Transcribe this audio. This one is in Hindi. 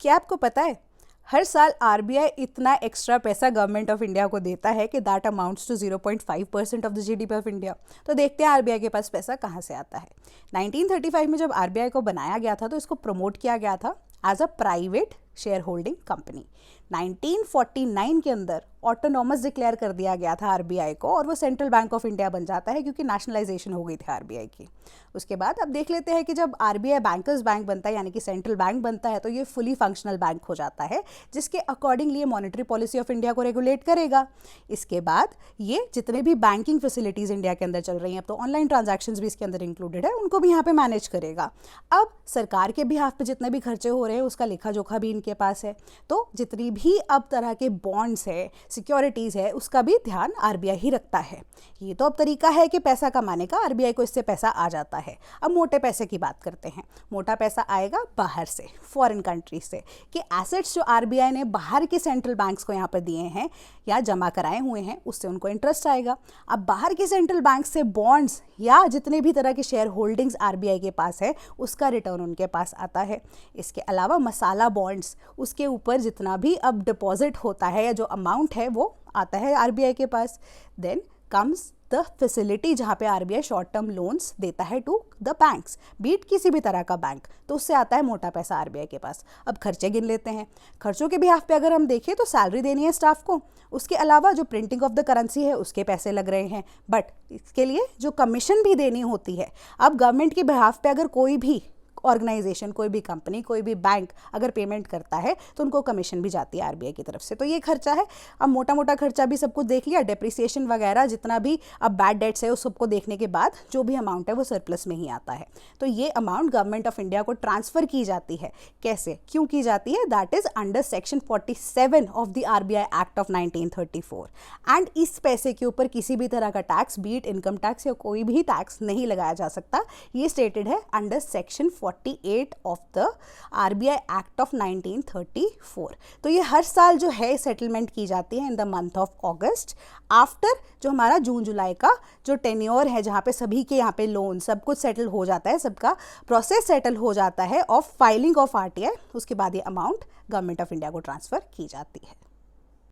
क्या आपको पता है हर साल आरबीआई इतना एक्स्ट्रा पैसा गवर्नमेंट ऑफ इंडिया को देता है कि that amounts to 0.5% of the GDP of India. तो देखते हैं आरबीआई के पास पैसा कहाँ से आता है। 1935 में जब आरबीआई को बनाया गया था तो इसको प्रमोट किया गया था as a private share holding company. 1949 के अंदर ऑटोनॉमस डिक्लेयर कर दिया गया था आरबीआई को और वो सेंट्रल बैंक ऑफ इंडिया बन जाता है क्योंकि नेशनलाइजेशन हो गई थी आरबीआई की। उसके बाद अब देख लेते हैं कि जब आरबीआई बैंकर्स बैंक बनता है यानी कि सेंट्रल बैंक बनता है तो ये फुली फंक्शनल बैंक हो जाता है जिसके अकॉर्डिंगली ये मॉनेटरी पॉलिसी ऑफ इंडिया को रेगुलेट करेगा। इसके बाद ये जितने भी बैंकिंग फैसिलिटीज़ इंडिया के अंदर चल रही हैं, अब तो ऑनलाइन ट्रांजैक्शंस भी इसके अंदर इंक्लूडेड है, उनको भी यहाँ पे मैनेज करेगा। अब सरकार के बिहाफ पे जितने भी खर्चे हो रहे हैं उसका लेखा जोखा भी इनके पास है, तो जितनी भी अब तरह के बॉन्ड्स है, सिक्योरिटीज़ है, उसका भी ध्यान आरबीआई ही रखता है। ये तो अब तरीका है कि पैसा कमाने का, आरबीआई को इससे पैसा आ जाता है। अब मोटे पैसे की बात करते हैं। मोटा पैसा आएगा बाहर से, फॉरेन कंट्री से, कि एसेट्स जो आरबीआई ने बाहर के सेंट्रल बैंक्स को यहाँ पर दिए हैं या जमा कराए हुए हैं उससे उनको इंटरेस्ट आएगा। अब बाहर के सेंट्रल बैंक से बॉन्ड्स या जितने भी तरह के शेयर होल्डिंग्स आरबीआई के पास है उसका रिटर्न उनके पास आता है। इसके अलावा मसाला बॉन्ड्स, उसके ऊपर जितना भी अब डिपॉजिट होता है या जो अमाउंट है वो आता है आरबीआई के पास। देन कम्स द फैसिलिटी जहाँ पे आरबीआई शॉर्ट टर्म लोन्स देता है टू द बैंक्स, बीट किसी भी तरह का बैंक, तो उससे आता है मोटा पैसा आरबीआई के पास। अब खर्चे गिन लेते हैं। खर्चों के बिहाफ पे अगर हम देखें तो सैलरी देनी है स्टाफ को, उसके अलावा जो प्रिंटिंग ऑफ द करेंसी है उसके पैसे लग रहे हैं, बट इसके लिए जो कमीशन भी देनी होती है। अब गवर्नमेंट के बिहाफ पे अगर कोई भी ऑर्गेनाइजेशन, कोई भी कंपनी, कोई भी बैंक अगर पेमेंट करता है तो उनको कमीशन भी जाती है आरबीआई की तरफ से, तो ये खर्चा है। अब मोटा मोटा खर्चा भी सब कुछ देख लिया, डेप्रिसिएशन वगैरह जितना भी अब बैड डेट्स है उस सबको देखने के बाद जो भी अमाउंट है वो सरप्लस में ही आता है। तो ये अमाउंट गवर्नमेंट ऑफ इंडिया को ट्रांसफ़र की जाती है। कैसे, क्यों की जाती है? That is under section 47 of the RBI act of 1934। And इस पैसे के ऊपर किसी भी तरह का टैक्स, बीट इनकम टैक्स या कोई भी टैक्स नहीं लगाया जा सकता। ये स्टेटेड है under section 48 of the RBI act of 1934। तो ये हर साल जो है सेटलमेंट की जाती है in the month of August, after जो हमारा जून जुलाई का जो टेन्योर है जहाँ पे सभी के यहाँ पे लोन सब कुछ सेटल हो जाता है, सबका प्रोसेस सेटल हो जाता है ऑफ फाइलिंग ऑफ आरटीआई। उसके बाद ये अमाउंट गवर्नमेंट ऑफ इंडिया को ट्रांसफ़र की जाती है।